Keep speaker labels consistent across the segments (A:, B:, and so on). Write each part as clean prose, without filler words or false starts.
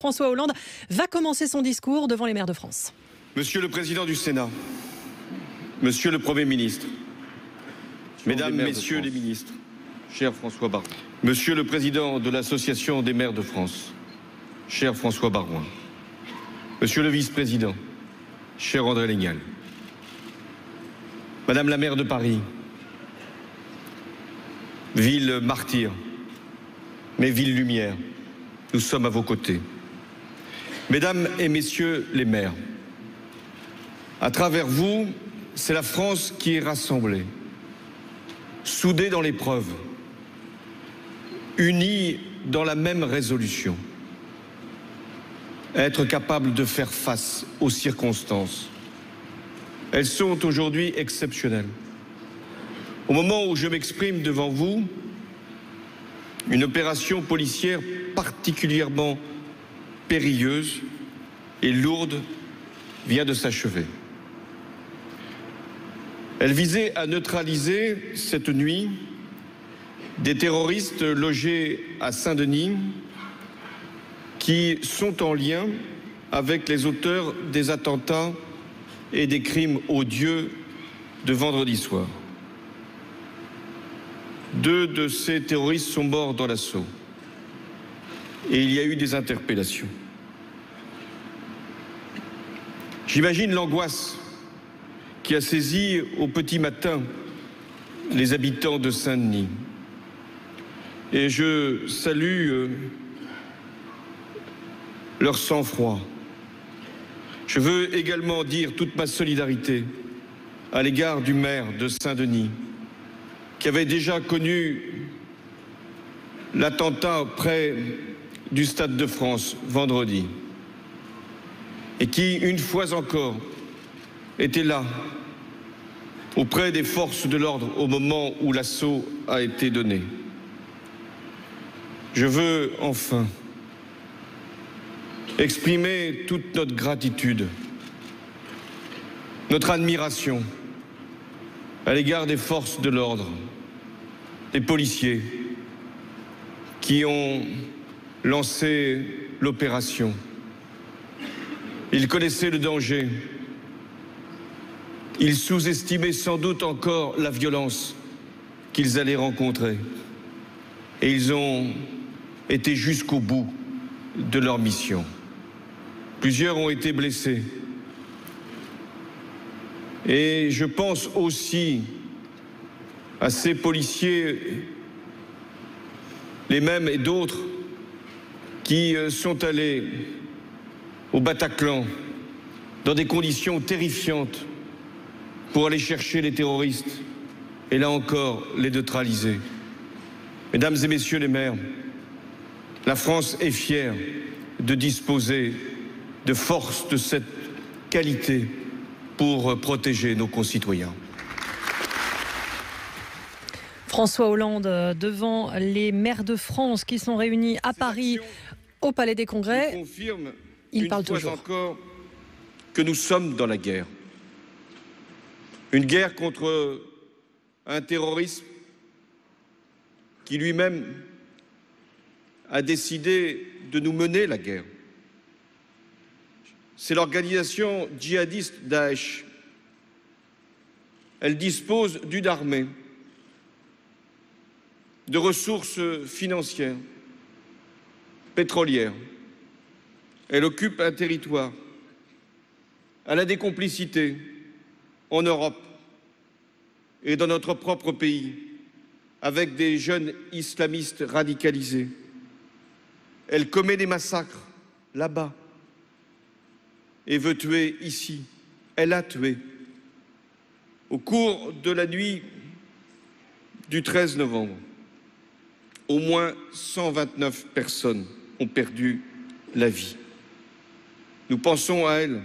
A: François Hollande va commencer son discours devant les maires de France.
B: Monsieur le Président du Sénat, Monsieur le Premier ministre, Mesdames, Messieurs les ministres, cher François Baroin, Monsieur le Président de l'Association des maires de France, cher François Baroin, Monsieur le Vice-président, cher André Lénial, Madame la maire de Paris, ville martyre, mais ville lumière, nous sommes à vos côtés. Mesdames et Messieurs les maires, à travers vous, c'est la France qui est rassemblée, soudée dans l'épreuve, unie dans la même résolution, être capable de faire face aux circonstances. Elles sont aujourd'hui exceptionnelles. Au moment où je m'exprime devant vous, une opération policière particulièrement périlleuse et lourde vient de s'achever. Elle visait à neutraliser cette nuit des terroristes logés à Saint-Denis qui sont en lien avec les auteurs des attentats et des crimes odieux de vendredi soir. 2 de ces terroristes sont morts dans l'assaut et il y a eu des interpellations. J'imagine l'angoisse qui a saisi au petit matin les habitants de Saint-Denis. Et je salue leur sang-froid. Je veux également dire toute ma solidarité à l'égard du maire de Saint-Denis, qui avait déjà connu l'attentat près du Stade de France vendredi, et qui, une fois encore, était là, auprès des forces de l'ordre au moment où l'assaut a été donné. Je veux enfin exprimer toute notre gratitude, notre admiration à l'égard des forces de l'ordre, des policiers qui ont lancé l'opération. Ils connaissaient le danger. Ils sous-estimaient sans doute encore la violence qu'ils allaient rencontrer. Et ils ont été jusqu'au bout de leur mission. Plusieurs ont été blessés. Et je pense aussi à ces policiers, les mêmes et d'autres, qui sont allés au Bataclan dans des conditions terrifiantes pour aller chercher les terroristes et là encore les neutraliser. Mesdames et Messieurs les maires, la France est fière de disposer de forces de cette qualité pour protéger nos concitoyens.
A: François Hollande devant les maires de France qui sont réunis à Paris au Palais des Congrès. Il parle toujours.
B: Encore que nous sommes dans la guerre. Une guerre contre un terrorisme qui lui-même a décidé de nous mener la guerre. C'est l'organisation djihadiste Daesh. Elle dispose d'une armée, de ressources financières, pétrolières. Elle occupe un territoire. Elle a des complicités en Europe et dans notre propre pays avec des jeunes islamistes radicalisés. Elle commet des massacres là-bas et veut tuer ici. Elle a tué. Au cours de la nuit du 13 novembre, au moins 129 personnes ont perdu la vie. Nous pensons à elles,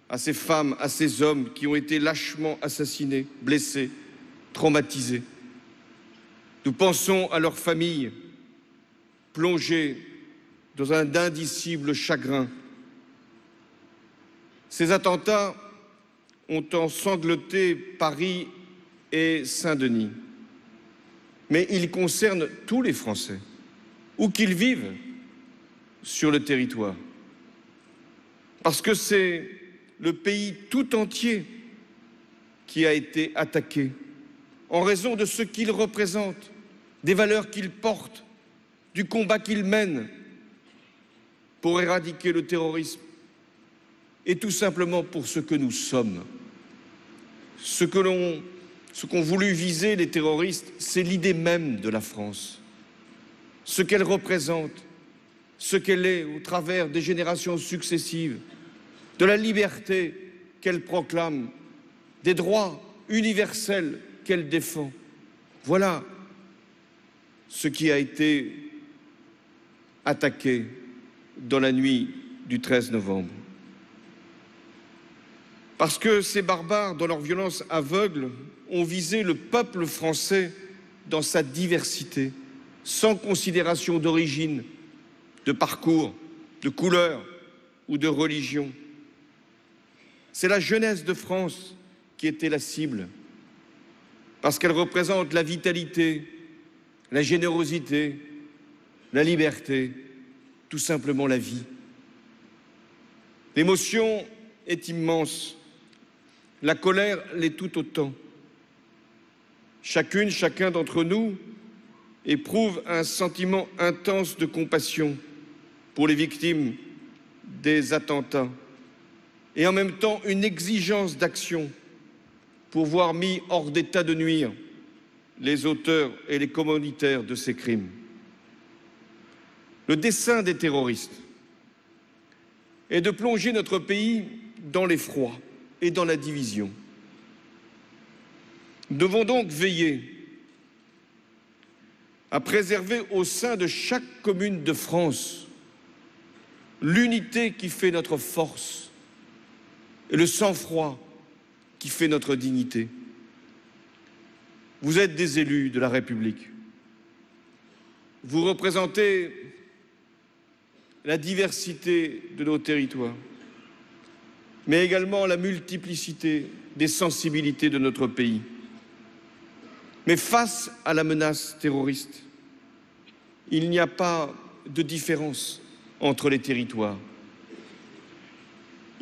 B: à ces femmes, à ces hommes qui ont été lâchement assassinés, blessés, traumatisés. Nous pensons à leurs familles, plongées dans un indicible chagrin. Ces attentats ont ensanglanté Paris et Saint-Denis. Mais ils concernent tous les Français, où qu'ils vivent, sur le territoire. Parce que c'est le pays tout entier qui a été attaqué en raison de ce qu'il représente, des valeurs qu'il porte, du combat qu'il mène pour éradiquer le terrorisme et tout simplement pour ce que nous sommes. Ce qu'ont voulu viser les terroristes, c'est l'idée même de la France, ce qu'elle représente, ce qu'elle est au travers des générations successives, de la liberté qu'elle proclame, des droits universels qu'elle défend. Voilà ce qui a été attaqué dans la nuit du 13 novembre. Parce que ces barbares, dans leur violence aveugle, ont visé le peuple français dans sa diversité, sans considération d'origine, de parcours, de couleur ou de religion. C'est la jeunesse de France qui était la cible, parce qu'elle représente la vitalité, la générosité, la liberté, tout simplement la vie. L'émotion est immense, la colère l'est tout autant. Chacune, chacun d'entre nous éprouve un sentiment intense de compassion pour les victimes des attentats et en même temps une exigence d'action pour voir mis hors d'état de nuire les auteurs et les commanditaires de ces crimes. Le dessein des terroristes est de plonger notre pays dans l'effroi et dans la division. Nous devons donc veiller à préserver au sein de chaque commune de France l'unité qui fait notre force et le sang-froid qui fait notre dignité. Vous êtes des élus de la République. Vous représentez la diversité de nos territoires, mais également la multiplicité des sensibilités de notre pays. Mais face à la menace terroriste, il n'y a pas de différence entre les territoires.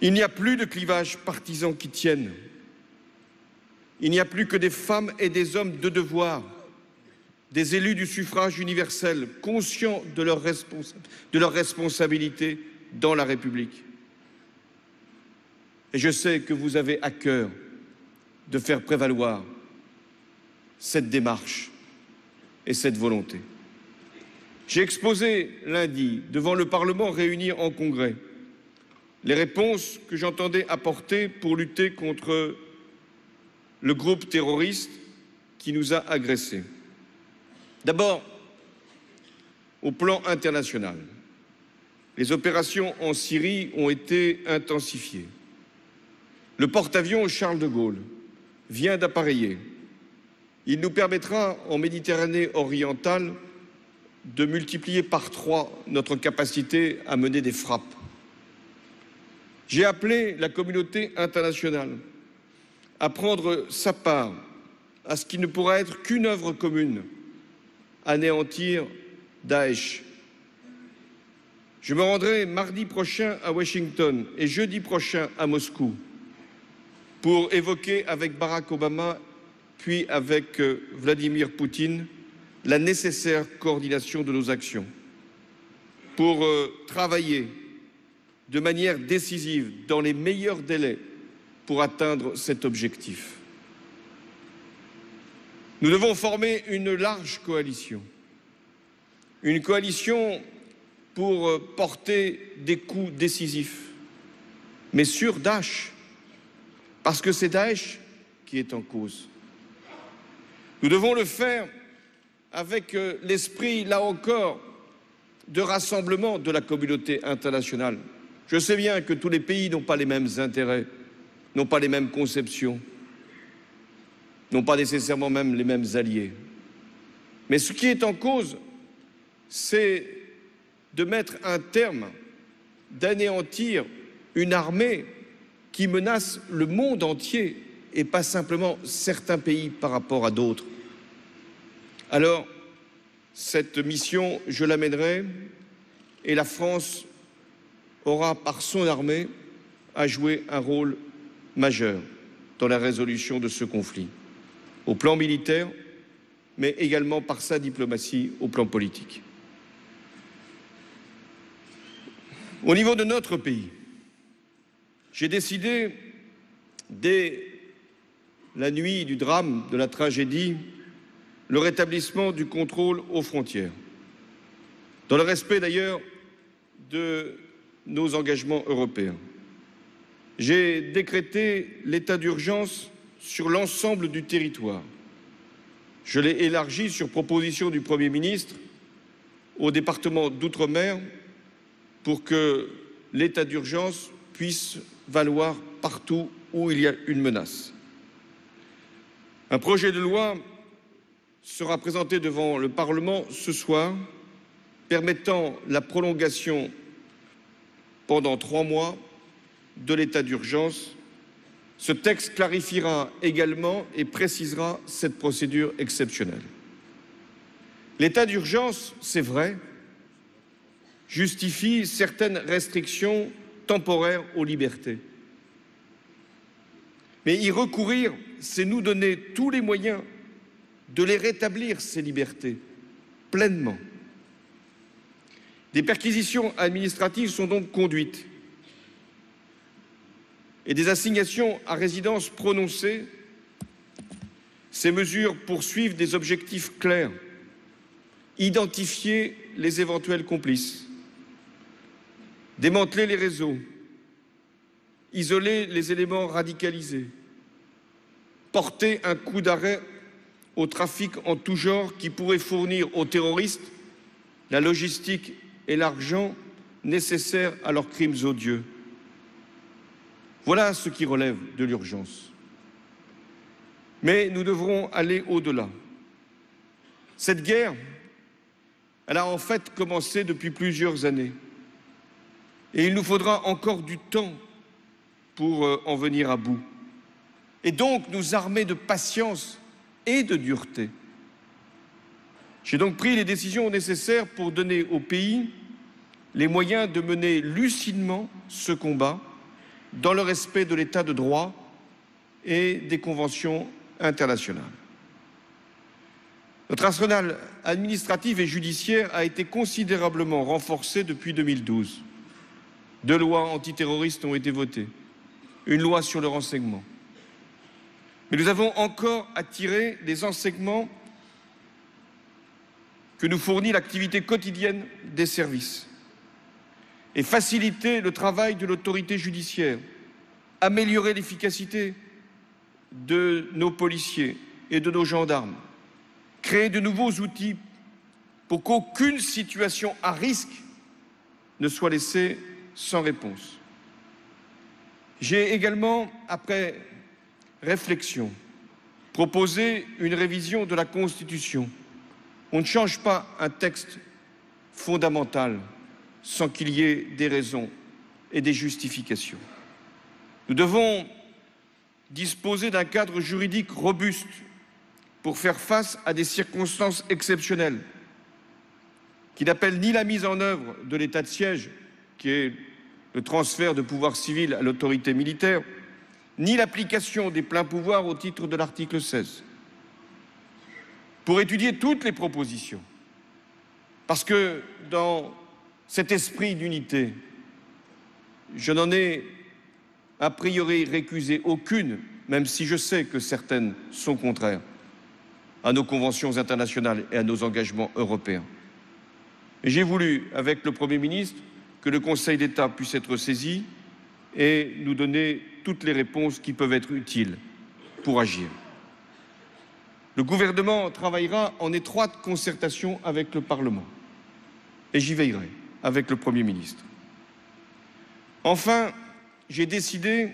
B: Il n'y a plus de clivages partisans qui tiennent. Il n'y a plus que des femmes et des hommes de devoir, des élus du suffrage universel, conscients de leur responsabilité dans la République. Et je sais que vous avez à cœur de faire prévaloir cette démarche et cette volonté. J'ai exposé lundi devant le Parlement réuni en Congrès les réponses que j'entendais apporter pour lutter contre le groupe terroriste qui nous a agressés. D'abord, au plan international, les opérations en Syrie ont été intensifiées. Le porte-avions Charles de Gaulle vient d'appareiller. Il nous permettra, en Méditerranée orientale, de multiplier par 3 notre capacité à mener des frappes. J'ai appelé la communauté internationale à prendre sa part à ce qui ne pourra être qu'une œuvre commune, anéantir Daesh. Je me rendrai mardi prochain à Washington et jeudi prochain à Moscou pour évoquer avec Barack Obama puis avec Vladimir Poutine la nécessaire coordination de nos actions pour travailler de manière décisive, dans les meilleurs délais, pour atteindre cet objectif. Nous devons former une large coalition, une coalition pour porter des coups décisifs, mais sur Daesh, parce que c'est Daesh qui est en cause. Nous devons le faire avec l'esprit, là encore, de rassemblement de la communauté internationale. Je sais bien que tous les pays n'ont pas les mêmes intérêts, n'ont pas les mêmes conceptions, n'ont pas nécessairement même les mêmes alliés. Mais ce qui est en cause, c'est de mettre un terme, d'anéantir une armée qui menace le monde entier et pas simplement certains pays par rapport à d'autres. Alors, cette mission, je l'amènerai et la France aura, par son armée, à jouer un rôle majeur dans la résolution de ce conflit, au plan militaire, mais également par sa diplomatie au plan politique. Au niveau de notre pays, j'ai décidé, dès la nuit du drame, de la tragédie, le rétablissement du contrôle aux frontières, dans le respect d'ailleurs de nos engagements européens. J'ai décrété l'état d'urgence sur l'ensemble du territoire. Je l'ai élargi sur proposition du Premier ministre au département d'outre-mer pour que l'état d'urgence puisse valoir partout où il y a une menace. Un projet de loi sera présenté devant le Parlement ce soir, permettant la prolongation pendant 3 mois de l'état d'urgence. Ce texte clarifiera également et précisera cette procédure exceptionnelle. L'état d'urgence, c'est vrai, justifie certaines restrictions temporaires aux libertés. Mais y recourir, c'est nous donner tous les moyens de les rétablir, ces libertés, pleinement. Des perquisitions administratives sont donc conduites et des assignations à résidence prononcées. Ces mesures poursuivent des objectifs clairs: identifier les éventuels complices, démanteler les réseaux, isoler les éléments radicalisés, porter un coup d'arrêt au trafic en tout genre qui pourrait fournir aux terroristes la logistique et l'argent nécessaires à leurs crimes odieux. Voilà ce qui relève de l'urgence. Mais nous devrons aller au-delà. Cette guerre, elle a en fait commencé depuis plusieurs années. Et il nous faudra encore du temps pour en venir à bout. Et donc nous armer de patience et de dureté. J'ai donc pris les décisions nécessaires pour donner au pays les moyens de mener lucidement ce combat dans le respect de l'état de droit et des conventions internationales. Notre arsenal administratif et judiciaire a été considérablement renforcé depuis 2012. 2 lois antiterroristes ont été votées, une loi sur le renseignement. Mais nous avons encore à tirer les enseignements que nous fournit l'activité quotidienne des services et faciliter le travail de l'autorité judiciaire, améliorer l'efficacité de nos policiers et de nos gendarmes, créer de nouveaux outils pour qu'aucune situation à risque ne soit laissée sans réponse. J'ai également, après réflexion, proposé une révision de la Constitution. On ne change pas un texte fondamental sans qu'il y ait des raisons et des justifications. Nous devons disposer d'un cadre juridique robuste pour faire face à des circonstances exceptionnelles qui n'appellent ni la mise en œuvre de l'état de siège, qui est le transfert de pouvoir civil à l'autorité militaire, ni l'application des pleins pouvoirs au titre de l'article 16. Pour étudier toutes les propositions, parce que dans cet esprit d'unité, je n'en ai a priori récusé aucune, même si je sais que certaines sont contraires à nos conventions internationales et à nos engagements européens. Et j'ai voulu, avec le Premier ministre, que le Conseil d'État puisse être saisi et nous donner toutes les réponses qui peuvent être utiles pour agir. Le gouvernement travaillera en étroite concertation avec le Parlement et j'y veillerai avec le Premier ministre. Enfin, j'ai décidé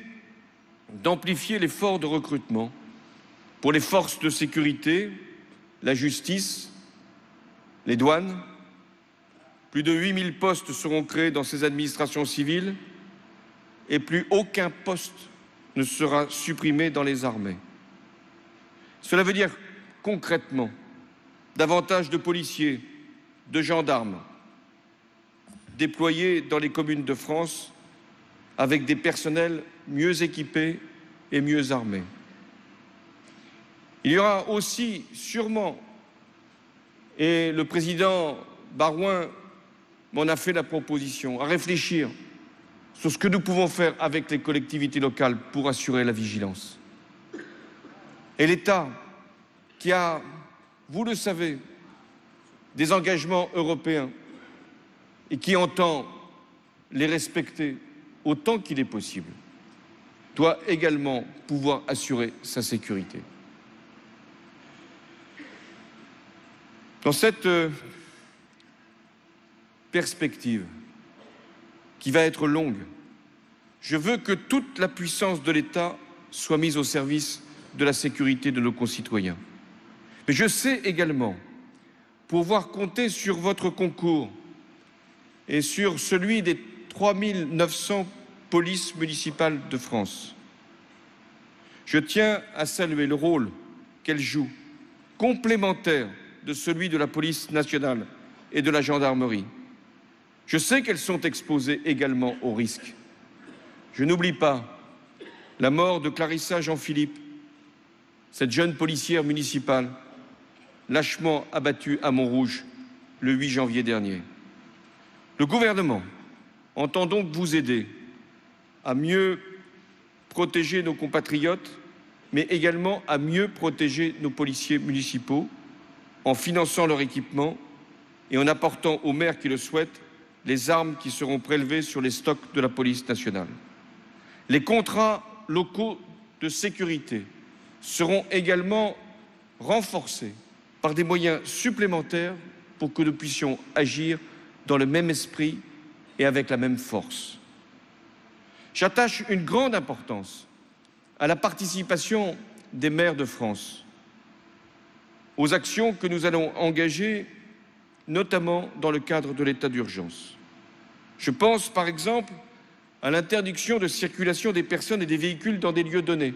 B: d'amplifier l'effort de recrutement pour les forces de sécurité, la justice, les douanes. Plus de 8000 postes seront créés dans ces administrations civiles et plus aucun poste ne sera supprimé dans les armées. Cela veut dire concrètement davantage de policiers, de gendarmes, déployés dans les communes de France avec des personnels mieux équipés et mieux armés. Il y aura aussi sûrement, et le président Barouin m'en a fait la proposition, à réfléchir sur ce que nous pouvons faire avec les collectivités locales pour assurer la vigilance. Et l'État, qui a, vous le savez, des engagements européens et qui entend les respecter autant qu'il est possible, doit également pouvoir assurer sa sécurité. Dans cette perspective, qui va être longue, je veux que toute la puissance de l'État soit mise au service de la sécurité de nos concitoyens. Mais je sais également pouvoir compter sur votre concours et sur celui des 3 900 polices municipales de France. Je tiens à saluer le rôle qu'elles jouent, complémentaire de celui de la police nationale et de la gendarmerie. Je sais qu'elles sont exposées également aux risques. Je n'oublie pas la mort de Clarissa Jean-Philippe, cette jeune policière municipale, lâchement abattue à Montrouge le 8 janvier dernier. Le gouvernement entend donc vous aider à mieux protéger nos compatriotes, mais également à mieux protéger nos policiers municipaux, en finançant leur équipement et en apportant aux maires qui le souhaitent les armes qui seront prélevées sur les stocks de la police nationale. Les contrats locaux de sécurité seront également renforcés par des moyens supplémentaires pour que nous puissions agir dans le même esprit et avec la même force. J'attache une grande importance à la participation des maires de France aux actions que nous allons engager, notamment dans le cadre de l'état d'urgence. Je pense par exemple à l'interdiction de circulation des personnes et des véhicules dans des lieux donnés.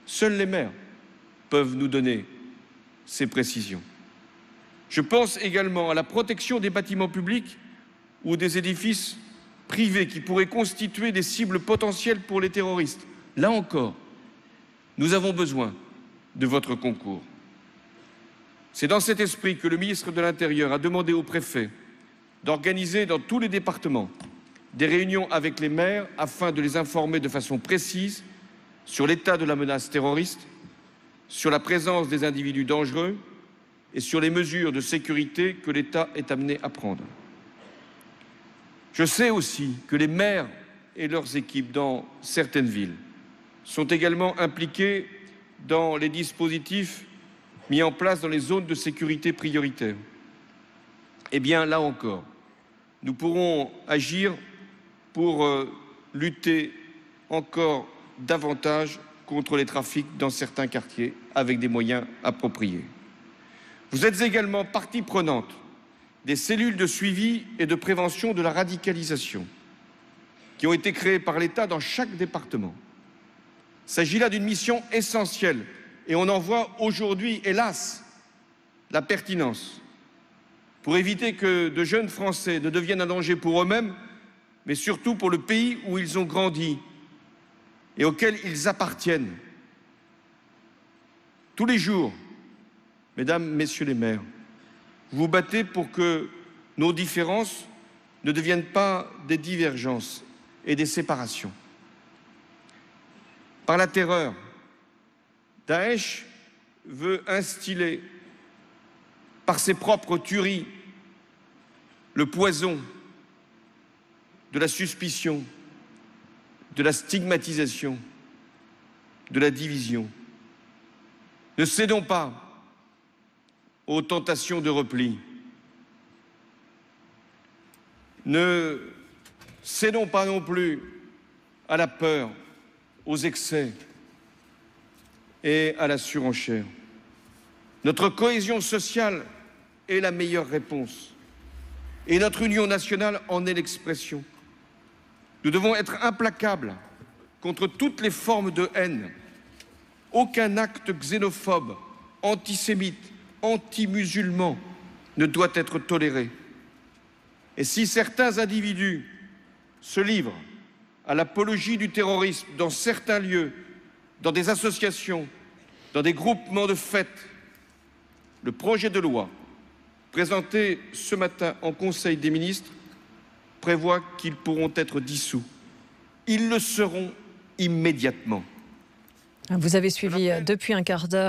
B: Seuls les maires peuvent nous donner ces précisions. Je pense également à la protection des bâtiments publics ou des édifices privés qui pourraient constituer des cibles potentielles pour les terroristes. Là encore, nous avons besoin de votre concours. C'est dans cet esprit que le ministre de l'Intérieur a demandé au préfet d'organiser dans tous les départements des réunions avec les maires afin de les informer de façon précise sur l'état de la menace terroriste, sur la présence des individus dangereux et sur les mesures de sécurité que l'État est amené à prendre. Je sais aussi que les maires et leurs équipes dans certaines villes sont également impliqués dans les dispositifs mis en place dans les zones de sécurité prioritaires. Eh bien, là encore, nous pourrons agir pour lutter encore davantage contre les trafics dans certains quartiers avec des moyens appropriés. Vous êtes également partie prenante des cellules de suivi et de prévention de la radicalisation qui ont été créées par l'État dans chaque département. Il s'agit là d'une mission essentielle et on en voit aujourd'hui, hélas, la pertinence pour éviter que de jeunes Français ne deviennent un danger pour eux-mêmes, mais surtout pour le pays où ils ont grandi et auquel ils appartiennent. Tous les jours, mesdames, messieurs les maires, vous vous battez pour que nos différences ne deviennent pas des divergences et des séparations. Par la terreur, Daesh veut instiller, par ses propres tueries, le poison de la suspicion, de la stigmatisation, de la division. Ne cédons pas aux tentations de repli. Ne cédons pas non plus à la peur, aux excès et à la surenchère. Notre cohésion sociale est la meilleure réponse et notre union nationale en est l'expression. Nous devons être implacables contre toutes les formes de haine. Aucun acte xénophobe, antisémite, anti-musulman ne doit être toléré. Et si certains individus se livrent à l'apologie du terrorisme dans certains lieux, dans des associations, dans des groupements de fêtes, le projet de loi présenté ce matin en Conseil des ministres prévoit qu'ils pourront être dissous. Ils le seront immédiatement.
A: Vous avez suivi depuis un quart d'heure